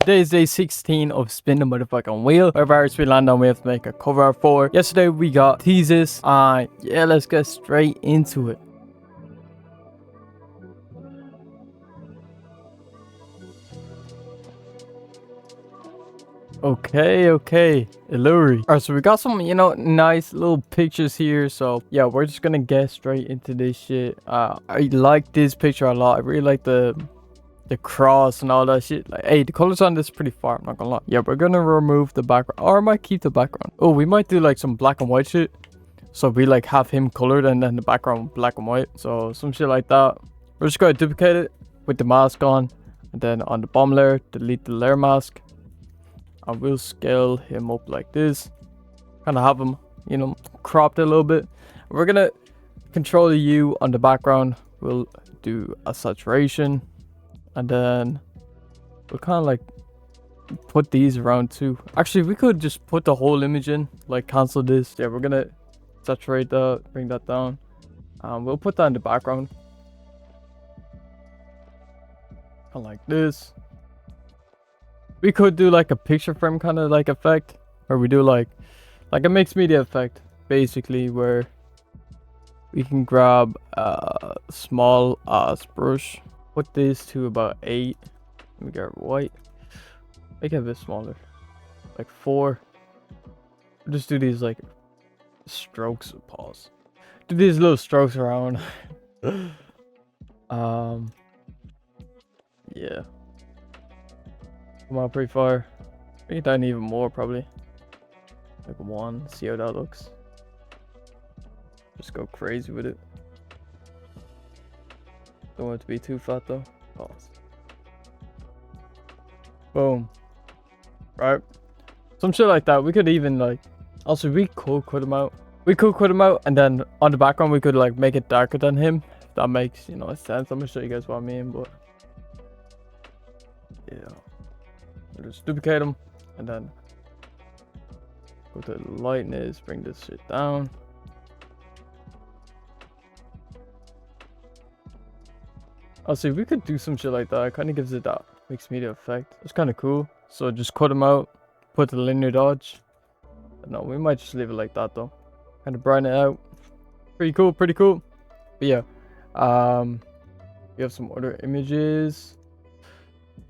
Today is day 16 of Spin the Motherfucking Wheel. Wherever we land on, we have to make a cover art for. Yesterday we got teases. Yeah, let's get straight into it. Okay, EALUHRI. Alright, so we got some, nice little pictures here. So yeah, we're just gonna get straight into this shit. I like this picture a lot. I really like the cross and all that shit. Like, hey, the colors on this is pretty far, I'm not gonna lie. Yeah, we're gonna remove the background, or I might keep the background. Oh, we might do like some black and white shit, so we like have him colored and then the background black and white, so some shit like that. We're just gonna duplicate it with the mask on, and then on the bottom layer delete the layer mask. I will scale him up like this, kind of have him, cropped a little bit. We're gonna control the U on the background. We'll do a saturation, and then we'll kind of like put these around too. Actually, we could just put the whole image in, like cancel this. Yeah, we're gonna saturate that, bring that down. We'll put that in the background, kind of like this. We could do like a picture frame kind of like effect, or we do like a mixed media effect, basically, where we can grab a small ass brush. Put this to about 8. Let me get white. Make it a bit smaller, like 4. Just do these like strokes. Pause. Do these little strokes around. Yeah. Come on, pretty far. Make it down even more, probably. Like 1. See how that looks. Just go crazy with it. Don't want it to be too fat though. Pause. Boom. Right. Some shit like that. We could even like, also we could cut him out. We could cut him out, and then on the background we could like make it darker than him. If that makes, sense. I'm gonna show you guys what I mean, but yeah. We'll just duplicate them, and then go to lightness, bring this shit down. I'll see, we could do some shit like that. It kind of gives it that mixed media effect. It's kind of cool. So just cut them out, put the linear dodge. No, we might just leave it like that though. Kind of brighten it out. Pretty cool. But yeah, we have some other images.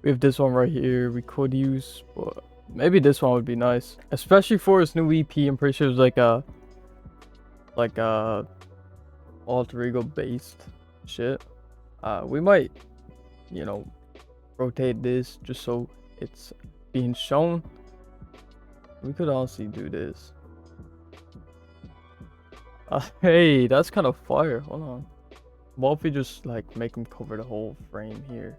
We have this one right here we could use, but maybe this one would be nice, especially for his new EP. I'm pretty sure it's like a alter ego based shit. We might, rotate this just so it's being shown. We could honestly do this. Hey, that's kind of fire. Hold on. What if we just like make him cover the whole frame here?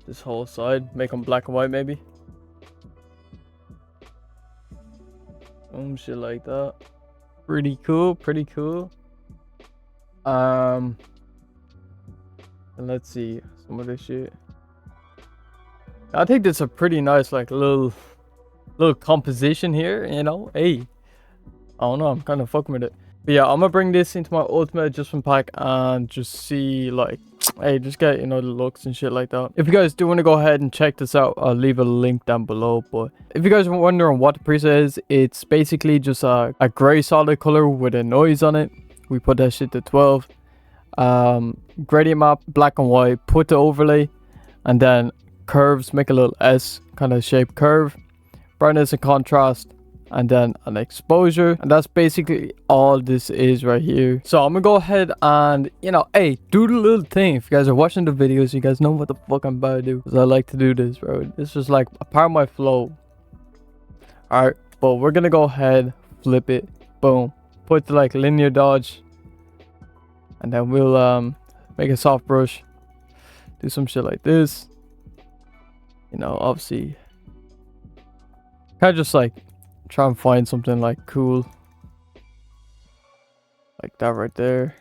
This whole side, make them black and white maybe. Shit like that. Pretty cool. And let's see some of this shit. I think that's a pretty nice like little composition here, Hey, I don't know, I'm kind of fucking with it. But yeah, I'm gonna bring this into my ultimate adjustment pack and just see like, hey, just get the looks and shit like that. If you guys do want to go ahead and check this out, I'll leave a link down below. But if you guys are wondering what the preset is, it's basically just a gray solid color with a noise on it. We put that shit to 12. Gradient map, black and white, put the overlay, and then curves, make a little S kind of shape curve, brightness and contrast, and then an exposure. And that's basically all this is right here. So I'm gonna go ahead and hey, do the little thing. If you guys are watching the videos, you guys know what the fuck I'm about to do, because I like to do this, bro. This is like a part of my flow. All right, but we're gonna go ahead, flip it, boom, put the like linear dodge, and then we'll make a soft brush, do some shit like this. Obviously kind of just like try and find something like cool like that right there.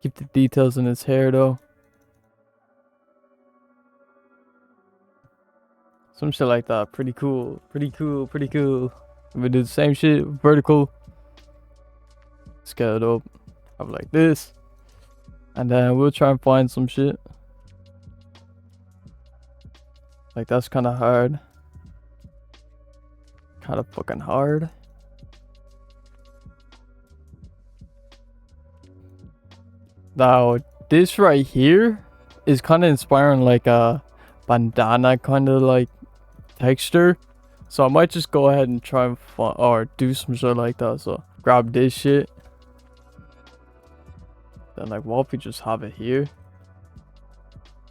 Keep the details in his hair though. Some shit like that. Pretty cool. We do the same shit, vertical, scale it up, have like this, and then we'll try and find some shit. Like that's kind of hard. Kind of fucking hard. Now this right here is kind of inspiring like a bandana kind of like texture. So I might just go ahead and try and or do some shit like that. So grab this shit. Then like what if we just have it here?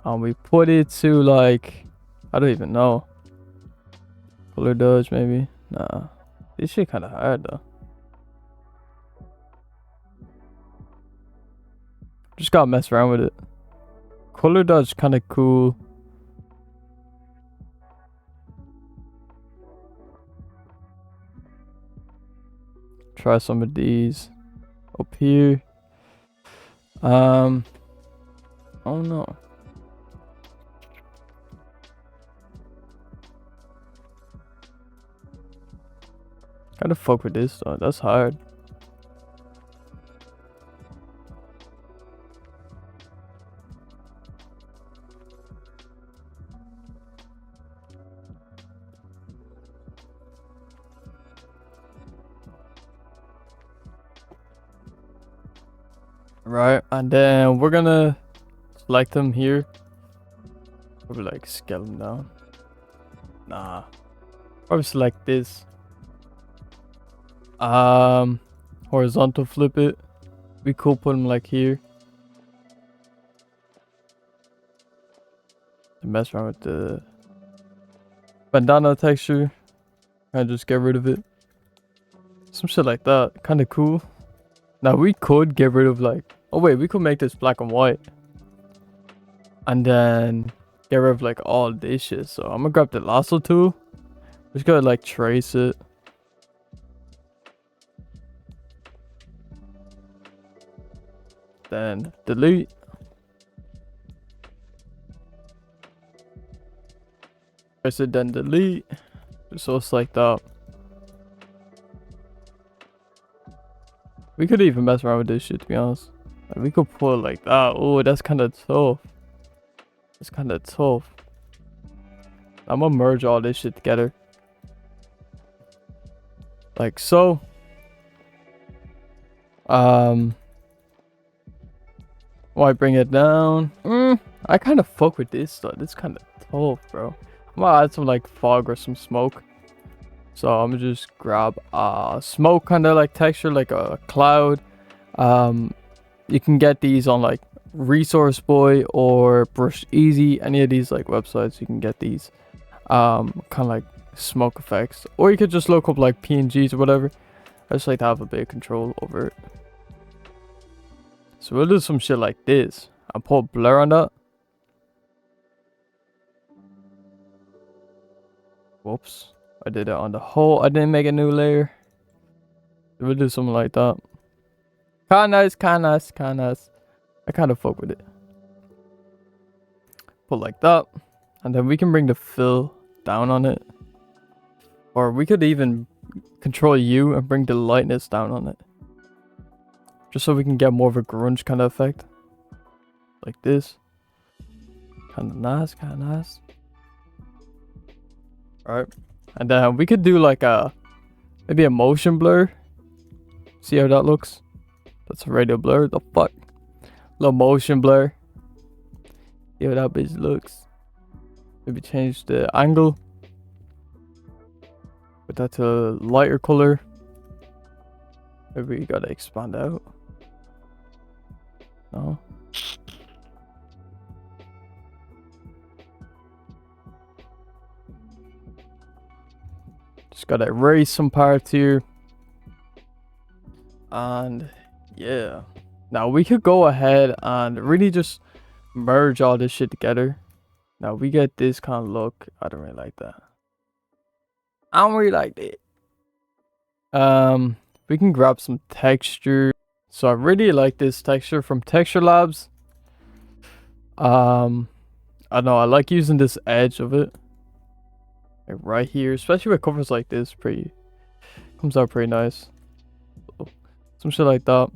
And we put it to like, I don't even know. Color dodge maybe? Nah. This shit kind of hard though. Just gotta mess around with it. Color dodge kind of cool. Try some of these up here. Oh no. Gotta fuck with this though. That's hard. Right, and then we're gonna select them here. Probably like scale them down. Nah. Probably select this. Horizontal flip it. We could put them like here. Mess around with the bandana texture. And just get rid of it. Some shit like that. Kind of cool. Now we could get rid of like, oh wait, we could make this black and white. And then get rid of like all this shit. So I'm gonna grab the lasso tool. Just gotta like trace it. Then delete. Trace it, then delete. So it's like that. We could even mess around with this shit, to be honest. Like, we could pull it like that. Oh, that's kind of tough. It's kind of tough. I'm gonna merge all this shit together. Like so. Why bring it down? I kind of fuck with this stuff. It's kind of tough, bro. I'm gonna add some like fog or some smoke. So I'm gonna just grab smoke kind of like texture, like a cloud. You can get these on like Resource Boy or Brush Easy. Any of these like websites, you can get these kind of like smoke effects. Or you could just look up like PNGs or whatever. I just like to have a bit of control over it. So we'll do some shit like this. I'll put blur on that. Whoops. I did it on the whole. I didn't make a new layer. We'll do something like that. Kinda nice. I kind of fuck with it. Put like that. And then we can bring the fill down on it. Or we could even control U and bring the lightness down on it. Just so we can get more of a grunge kind of effect. Like this. Kind of nice. Alright. And then we could do like maybe a motion blur. See how that looks? That's a radial blur. The fuck? Little motion blur. See how that bitch looks. Maybe change the angle. Put that to a lighter color. Maybe you gotta expand out. No. Just gotta erase some parts here. And yeah. Now we could go ahead and really just merge all this shit together. Now we get this kind of look. I don't really like that. I don't really like it. We can grab some texture. So I really like this texture from Texture Labs. I know I like using this edge of it. Like right here, especially with covers like this, comes out pretty nice. So, some shit like that.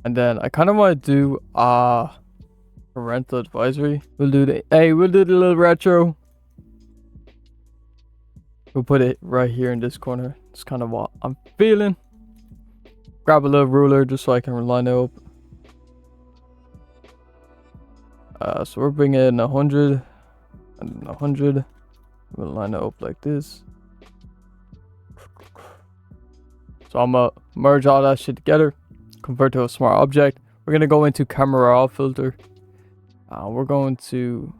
And then I kind of want to do Parental advisory. We'll do the little retro. We'll put it right here in this corner. It's kind of what I'm feeling. Grab a little ruler just so I can line it up. So we're bringing 100 and 100. We'll line it up like this. So I'm gonna merge all that shit together, convert to a smart object. We're gonna go into camera raw filter. We're going to,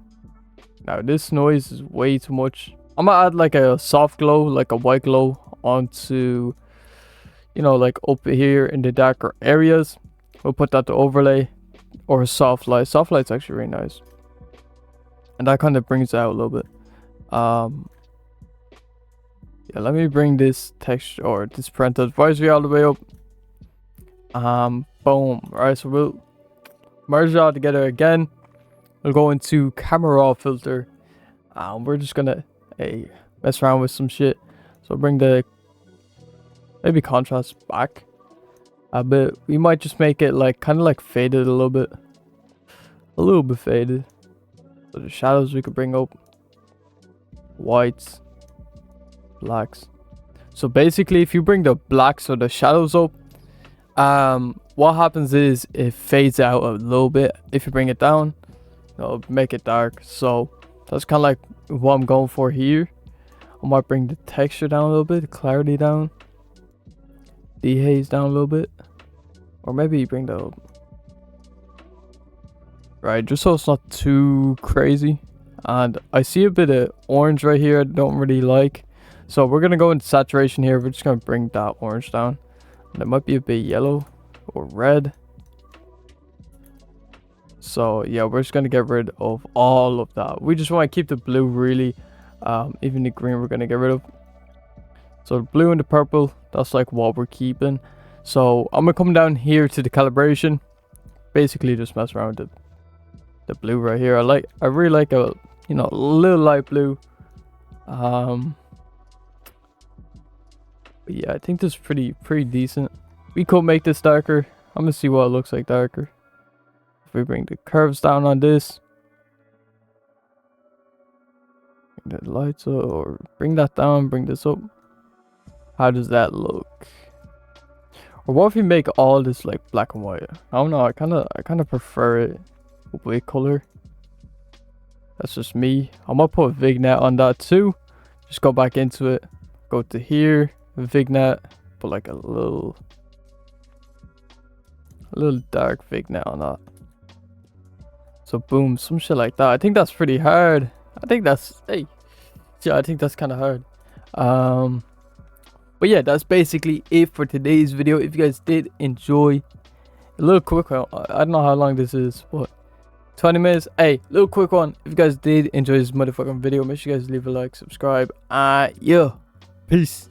now this noise is way too much. I'm gonna add like a soft glow, like a white glow onto, you know, like up here in the darker areas. We'll put that to overlay or a soft light. Soft light's actually really nice. And that kind of brings it out a little bit. Yeah, let me bring this texture or this parental advisory all the way up. Boom. Alright, so we'll merge it all together again. We'll go into camera raw filter. We're just gonna mess around with some shit. So bring the maybe contrast back a bit. We might just make it like kind of like faded a little bit faded. So the shadows we could bring up, whites, blacks. So basically if you bring the blacks or the shadows up, what happens is it fades out a little bit. If you bring it down, it'll make it dark. So that's kind of like what I'm going for here. I might bring the texture down a little bit, the clarity down, dehaze down a little bit, or maybe you bring the right, just so it's not too crazy. And I see a bit of orange right here I don't really like, so we're gonna go into saturation here. We're just gonna bring that orange down, and it might be a bit yellow or red. So yeah, we're just gonna get rid of all of that. We just want to keep the blue really. Even the green we're gonna get rid of. So the blue and the purple, that's like what we're keeping. So I'm gonna come down here to the calibration, basically just mess around with the blue right here. I really like a, you know, a little light blue. But yeah, I think this is pretty decent. We could make this darker. I'm gonna see what it looks like darker. If we bring the curves down on this, bring the lights up, or bring that down, bring this up. How does that look? Or what if we make all this like black and white? I don't know. I kind of prefer it with color. That's just me. I'm gonna put a vignette on that too. Just go back into it. Go to here, vignette. Put like a little dark vignette on that. So boom, some shit like that. I think that's pretty hard. I think that's yeah, I think that's kind of hard. But yeah, that's basically it for today's video. If you guys did enjoy, a little quick one. I don't know how long this is, but 20 minutes. Hey, little quick one. If you guys did enjoy this motherfucking video, make sure you guys leave a like, subscribe, yeah, peace.